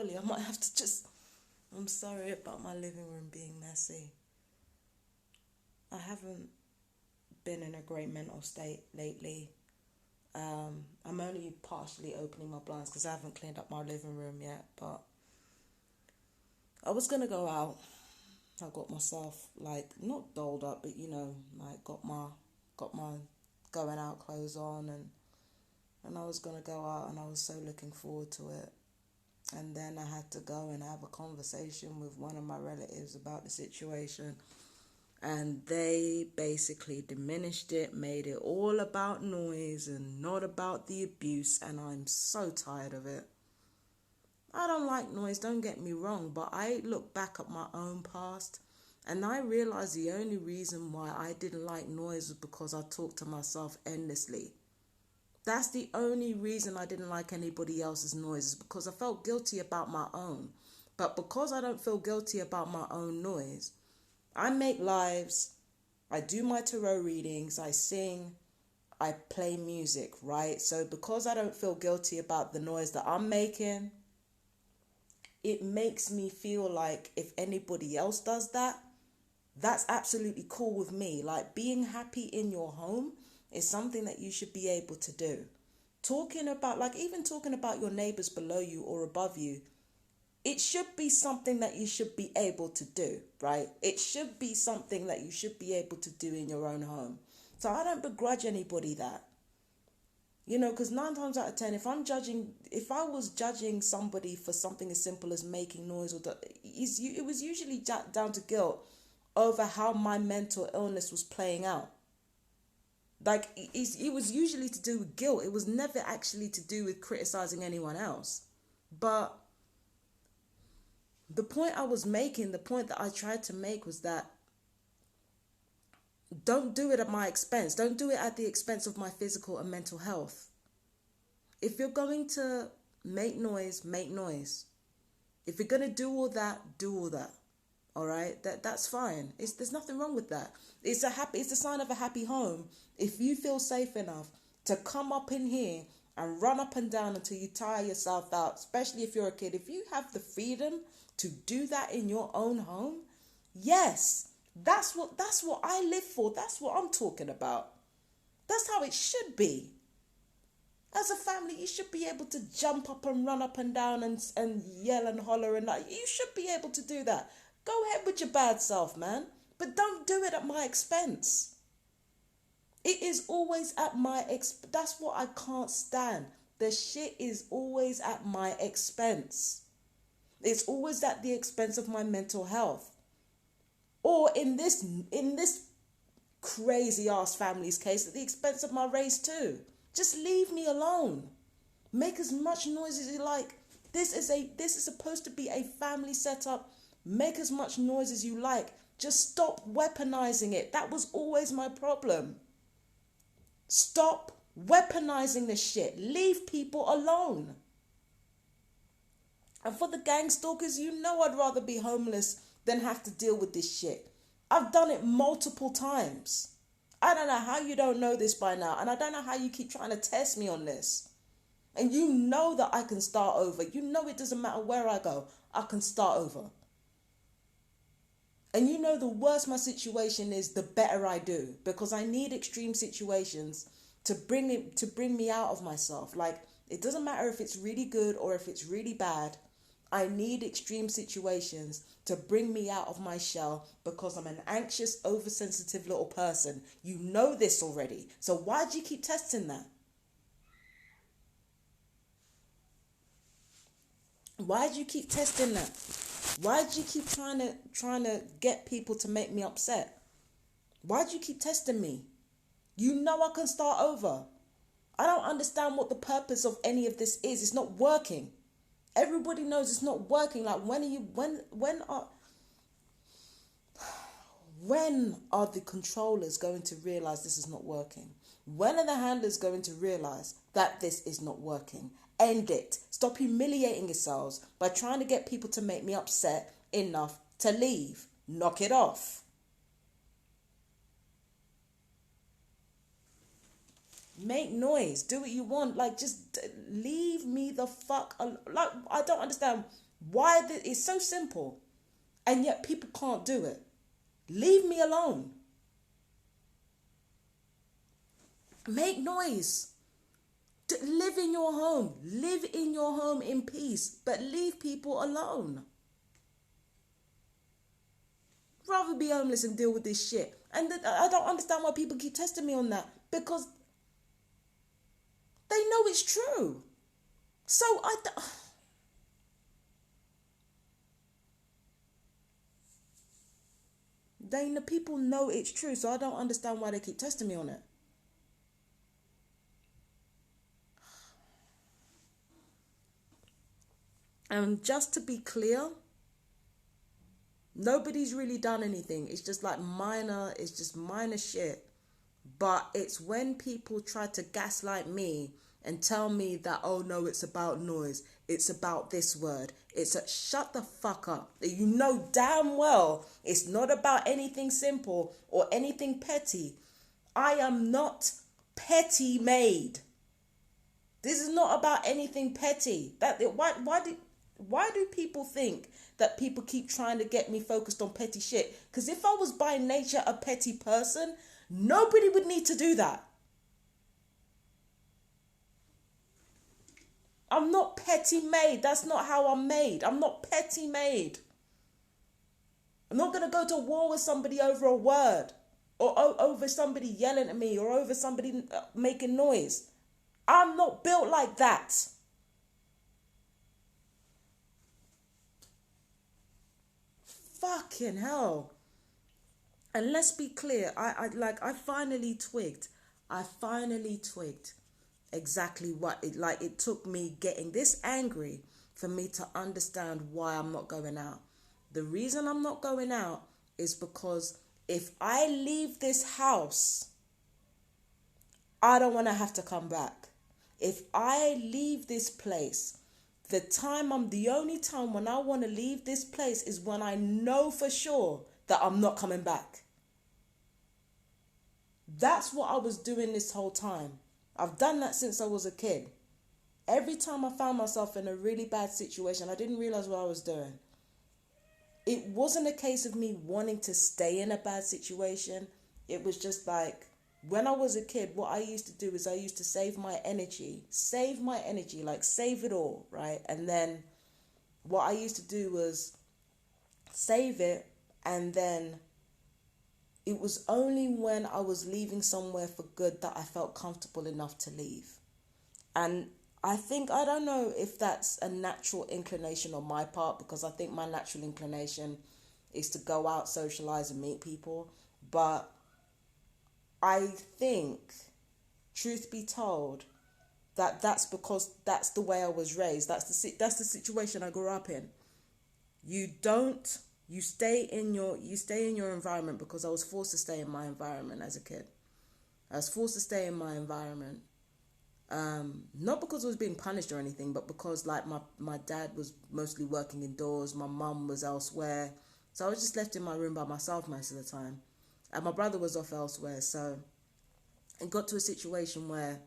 slowly. I might have to just... I'm sorry about my living room being messy. I haven't been in a great mental state lately. I'm only partially opening my blinds because I haven't cleaned up my living room yet. But I was going to go out. I got myself, like, not dolled up, but, you know, like, got my going out clothes on, and I was going to go out, and I was so looking forward to it. And then I had to go and have a conversation with one of my relatives about the situation. And they basically diminished it, made it all about noise and not about the abuse. And I'm so tired of it. I don't like noise, don't get me wrong, but I look back at my own past and I realize the only reason why I didn't like noise was because I talked to myself endlessly. That's the only reason I didn't like anybody else's noise, is because I felt guilty about my own. But because I don't feel guilty about my own noise, I make lives, I do my tarot readings, I sing, I play music, right? So because I don't feel guilty about the noise that I'm making, it makes me feel like if anybody else does that, that's absolutely cool with me. Like, being happy in your home is something that you should be able to do. Talking about, like, even talking about your neighbors below you or above you, it should be something that you should be able to do, right? It should be something that you should be able to do in your own home. So I don't begrudge anybody that. You know, because 9 times out of 10, if I was judging somebody for something as simple as making noise, it was usually down to guilt over how my mental illness was playing out. Like, it was usually to do with guilt. It was never actually to do with criticizing anyone else. But the point I was making, the point that I tried to make was that don't do it at my expense. Don't do it at the expense of my physical and mental health. If you're going to make noise, make noise. If you're going to do all that, do all that. All right? That's fine. There's nothing wrong with that. It's a sign of a happy home if you feel safe enough to come up in here and run up and down until you tire yourself out, especially if you're a kid. If you have the freedom to do that in your own home, yes, that's what I live for. That's what I'm talking about. That's how it should be. As a family, you should be able to jump up and run up and down and yell and holler and like, you should be able to do that. Go ahead with your bad self, man. But don't do it at my expense. It is always at my expense. That's what I can't stand. The shit is always at my expense. It's always at the expense of my mental health. Or in this crazy ass family's case, at the expense of my race too. Just leave me alone. Make as much noise as you like. This is supposed to be a family setup. Make as much noise as you like. Just stop weaponizing it. That was always my problem. Stop weaponizing the shit. Leave people alone. And for the gang stalkers, you know I'd rather be homeless than have to deal with this shit. I've done it multiple times. I don't know how you don't know this by now. And I don't know how you keep trying to test me on this. And you know that I can start over. You know it doesn't matter where I go. I can start over. And you know the worse my situation is, the better I do. Because I need extreme situations to bring me out of myself. Like, it doesn't matter if it's really good or if it's really bad. I need extreme situations to bring me out of my shell because I'm an anxious, oversensitive little person. You know this already. So why do you keep testing that? Why do you keep testing that? Why do you keep trying to get people to make me upset? Why do you keep testing me? You know I can start over. I don't understand what the purpose of any of this is. It's not working. Everybody knows it's not working. Like, when are the controllers going to realize this is not working? When are the handlers going to realize that this is not working? End it. Stop humiliating yourselves by trying to get people to make me upset enough to leave. Knock it off. Make noise. Do what you want. Like, just leave me the fuck alone. Like, I don't understand. It's so simple, and yet people can't do it. Leave me alone. Make noise. Live in your home. Live in your home in peace, but leave people alone. Rather be homeless and deal with this shit. And I don't understand why people keep testing me on that, because they know it's true. So the people know it's true, so I don't understand why they keep testing me on it. And just to be clear, nobody's really done anything. It's just like minor shit. But it's when people try to gaslight me and tell me that, oh no, it's about noise. It's about this word. Shut the fuck up. You know damn well it's not about anything simple or anything petty. I am not petty made. This is not about anything petty. Why do people think that people keep trying to get me focused on petty shit? Because if I was by nature a petty person, nobody would need to do that. I'm not petty made. That's not how I'm made. I'm not petty made. I'm not going to go to war with somebody over a word, or over somebody yelling at me, or over somebody making noise. I'm not built like that. Fucking hell. And let's be clear, I finally twigged exactly what it took me getting this angry for me to understand why I'm not going out. The reason I'm not going out is because if I leave this house, I don't want to have to come back. If I leave this place, the only time when I want to leave this place is when I know for sure that I'm not coming back. That's what I was doing this whole time. I've done that since I was a kid. Every time I found myself in a really bad situation, I didn't realize what I was doing. It wasn't a case of me wanting to stay in a bad situation. It was just like, when I was a kid, what I used to do is I used to save my energy, like save it all, right? And then what I used to do was save it, and then it was only when I was leaving somewhere for good that I felt comfortable enough to leave. And I don't know if that's a natural inclination on my part, because I think my natural inclination is to go out, socialize, and meet people. But I think, truth be told, that's because that's the way I was raised. That's the situation I grew up in. You stay in your environment, because I was forced to stay in my environment as a kid. I was forced to stay in my environment. Not because I was being punished or anything, but because like my dad was mostly working indoors, my mum was elsewhere. So I was just left in my room by myself most of the time. And my brother was off elsewhere, so it got to a situation where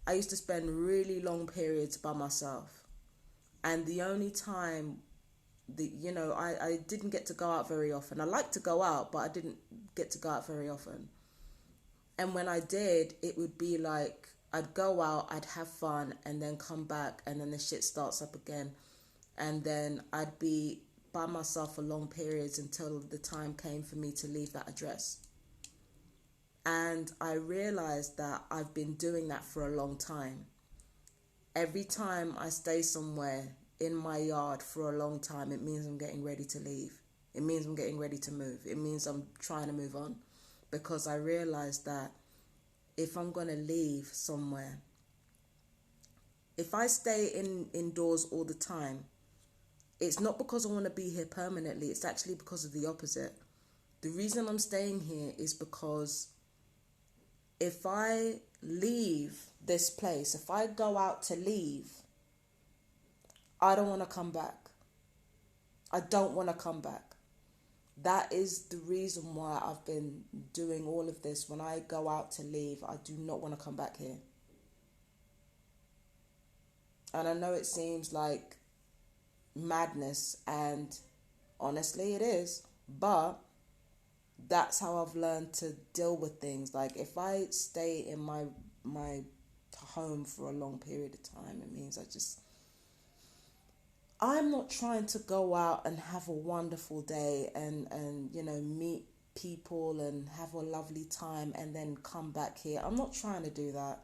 I used to spend really long periods by myself. And the only time I didn't get to go out very often. I liked to go out, but I didn't get to go out very often. And when I did, it would be like, I'd go out, I'd have fun, and then come back, and then the shit starts up again. And then I'd be by myself for long periods until the time came for me to leave that address. And I realized that I've been doing that for a long time. Every time I stay somewhere in my yard for a long time, it means I'm getting ready to leave. It means I'm getting ready to move. It means I'm trying to move on. Because I realized that if I'm going to leave somewhere, if I stay indoors all the time, it's not because I want to be here permanently. It's actually because of the opposite. The reason I'm staying here is because if I leave this place, if I go out to leave, I don't want to come back. I don't want to come back. That is the reason why I've been doing all of this. When I go out to leave, I do not want to come back here. And I know it seems like madness, and honestly it is, but that's how I've learned to deal with things. Like if I stay in my home for a long period of time, it means I'm not trying to go out and have a wonderful day and meet people and have a lovely time and then come back here. I'm not trying to do that.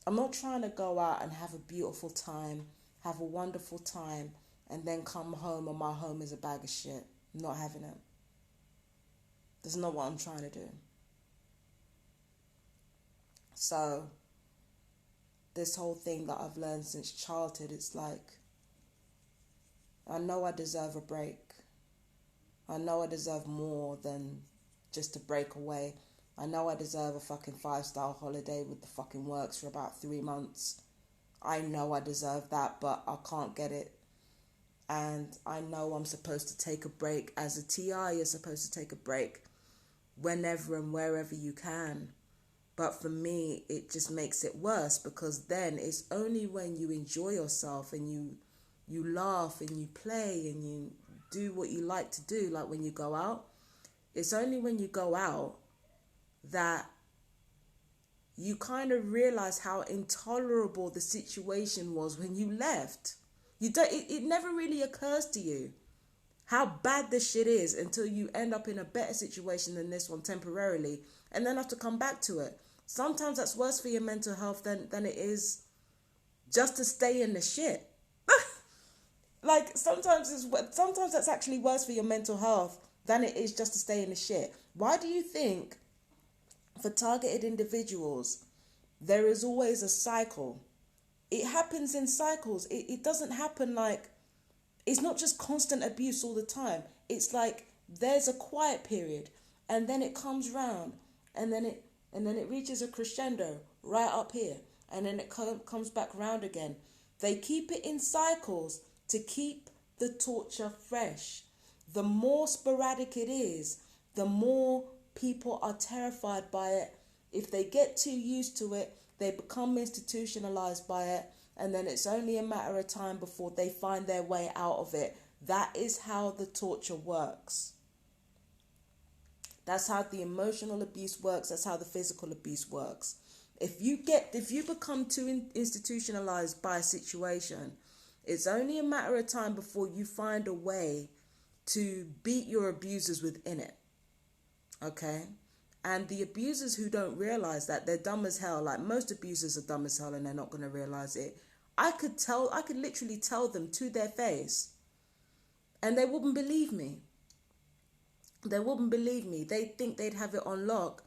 I'm not trying to go out and have a beautiful time, have a wonderful time, and then come home and my home is a bag of shit. I'm not having it. That's not what I'm trying to do. So, this whole thing that I've learned since childhood, it's like, I know I deserve a break. I know I deserve more than just a break away. I know I deserve a fucking 5-star holiday with the fucking works for about 3 months. I know I deserve that, but I can't get it. And I know I'm supposed to take a break. As a TI, you're supposed to take a break whenever and wherever you can. But for me, it just makes it worse, because then it's only when you enjoy yourself and you laugh and you play and you do what you like to do, like when you go out. It's only when you go out that you kind of realize how intolerable the situation was when you left. It never really occurs to you how bad this shit is until you end up in a better situation than this one temporarily and then have to come back to it. Sometimes that's worse for your mental health than it is just to stay in the shit. Like sometimes that's actually worse for your mental health than it is just to stay in the shit. Why do you think for targeted individuals there is always a cycle? It happens in cycles. It doesn't happen like, it's not just constant abuse all the time. It's like there's a quiet period and then it comes round and then it reaches a crescendo right up here and then it comes back round again. They keep it in cycles to keep the torture fresh. The more sporadic it is, the more people are terrified by it. If they get too used to it, they become institutionalized by it, and then it's only a matter of time before they find their way out of it. That is how the torture works. That's how the emotional abuse works. That's how the physical abuse works. If you become too institutionalized by a situation, it's only a matter of time before you find a way to beat your abusers within it. Okay? And the abusers who don't realize that, they're dumb as hell. Like most abusers are dumb as hell and they're not going to realize it. I could literally tell them to their face and they wouldn't believe me. They wouldn't believe me. They'd think they'd have it on lock.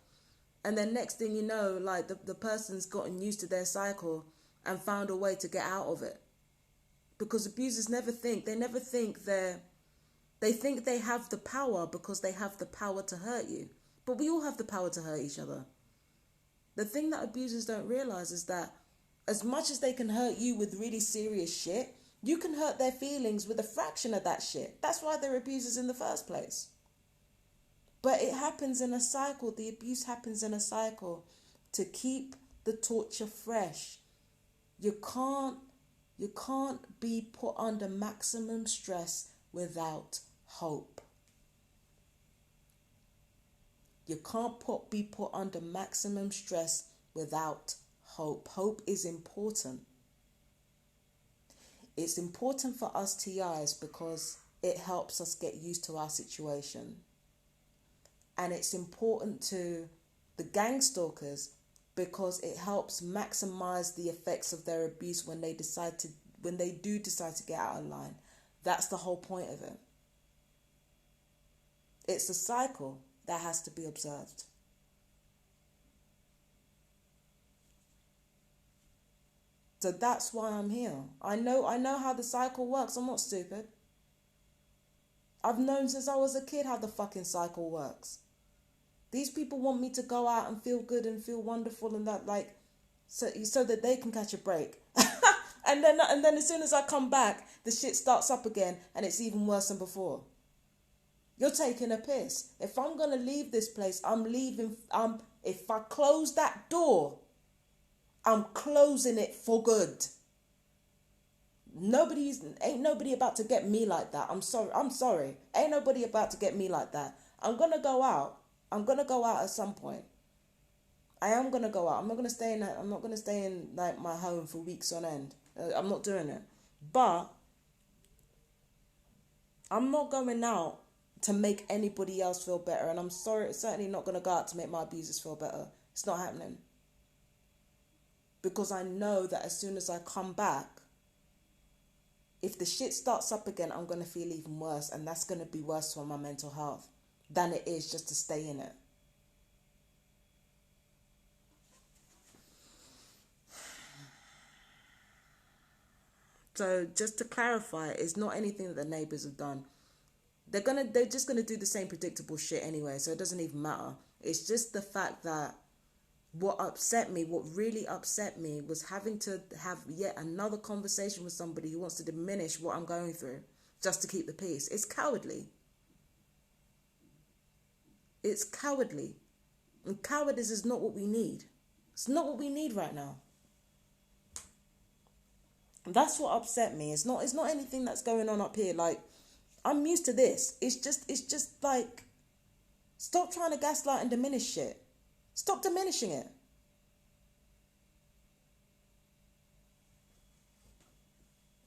And then next thing you know, like the person's gotten used to their cycle and found a way to get out of it. Because abusers never think they think they have the power because they have the power to hurt you. But we all have the power to hurt each other. The thing that abusers don't realize is that as much as they can hurt you with really serious shit, you can hurt their feelings with a fraction of that shit. That's why they're abusers in the first place. But it happens in a cycle. The abuse happens in a cycle to keep the torture fresh. You can't be put under maximum stress without hope. You can't be put under maximum stress without hope. Hope is important. It's important for us TIs because it helps us get used to our situation. And it's important to the gang stalkers because it helps maximize the effects of their abuse when they do decide to get out of line. That's the whole point of it. It's a cycle that has to be observed. So that's why I'm here. I know how the cycle works. I'm not stupid. I've known since I was a kid how the fucking cycle works. These people want me to go out and feel good and feel wonderful and that, like, so that they can catch a break. and then as soon as I come back, the shit starts up again and it's even worse than before. You're taking a piss. If I'm going to leave this place, I'm leaving. If I close that door, I'm closing it for good. Ain't nobody about to get me like that. I'm sorry. Ain't nobody about to get me like that. I'm gonna go out. I'm gonna go out at some point. I am gonna go out. I'm not gonna stay in like my home for weeks on end. I'm not doing it. But I'm not going out to make anybody else feel better. And I'm sorry, it's certainly not gonna go out to make my abusers feel better. It's not happening. Because I know that as soon as I come back, if the shit starts up again, I'm gonna feel even worse, and that's gonna be worse for my mental health than it is just to stay in it. So just to clarify, it's not anything that the neighbours have done. They're just gonna do the same predictable shit anyway, so it doesn't even matter. It's just the fact that what really upset me was having to have yet another conversation with somebody who wants to diminish what I'm going through just to keep the peace. It's cowardly. It's cowardly. And cowardice is not what we need. It's not what we need right now. That's what upset me. It's not anything that's going on up here. Like, I'm used to this. It's just like, stop trying to gaslight and diminish shit. Stop diminishing it.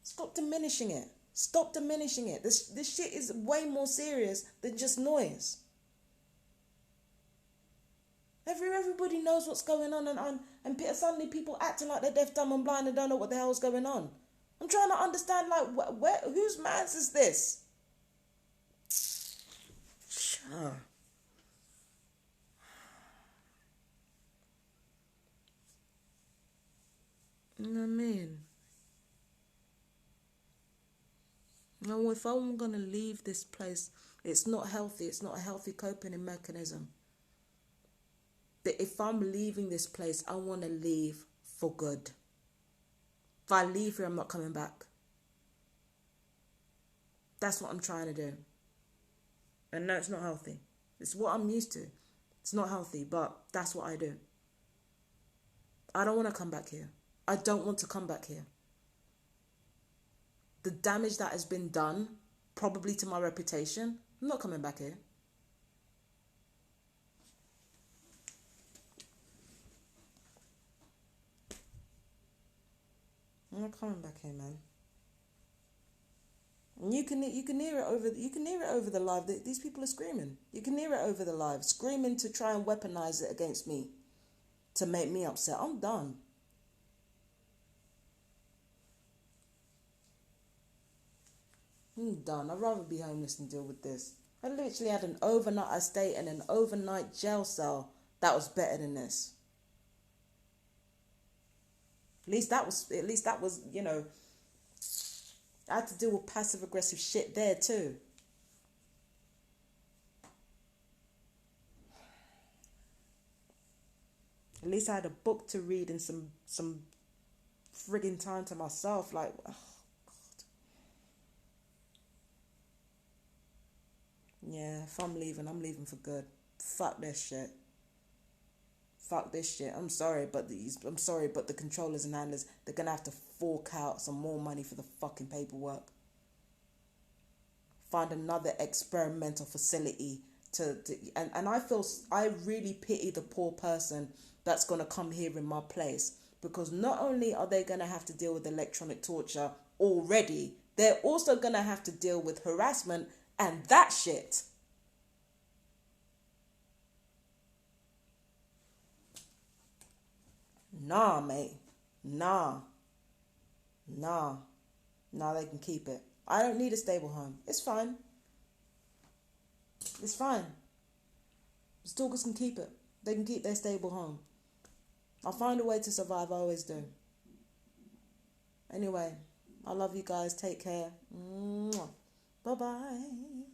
Stop diminishing it. Stop diminishing it. This shit is way more serious than just noise. Everybody knows what's going on, and suddenly people acting like they're deaf, dumb, and blind and don't know what the hell's going on. I'm trying to understand, like, whose man's is this? Sure. You know what I mean? Now, if I'm going to leave this place, it's not healthy. It's not a healthy coping mechanism. That if I'm leaving this place, I want to leave for good. If I leave here, I'm not coming back. That's what I'm trying to do. And no, it's not healthy. It's what I'm used to. It's not healthy, but that's what I do. I don't want to come back here. I don't want to come back here. The damage that has been done, probably to my reputation, I'm not coming back here. I'm not coming back here, man. And you can hear it over the live. These people are screaming. You can hear it over the live, screaming to try and weaponize it against me, to make me upset. I'm done. I'm done. I'd rather be homeless than deal with this. I literally had an overnight estate and an overnight jail cell that was better than this. At least that was, you know, I had to deal with passive aggressive shit there too. At least I had a book to read and some frigging time to myself. Like, oh, God. Yeah, if I'm leaving for good. Fuck this shit. Fuck this shit. I'm sorry, but the controllers and handlers, they're gonna have to fork out some more money for the fucking paperwork. Find another experimental facility and I really pity the poor person that's gonna come here in my place, because not only are they gonna have to deal with electronic torture already, they're also gonna have to deal with harassment and that shit. Nah, mate. Nah. Nah. Nah, they can keep it. I don't need a stable home. It's fine. It's fine. The stalkers can keep it. They can keep their stable home. I'll find a way to survive. I always do. Anyway, I love you guys. Take care. Bye-bye.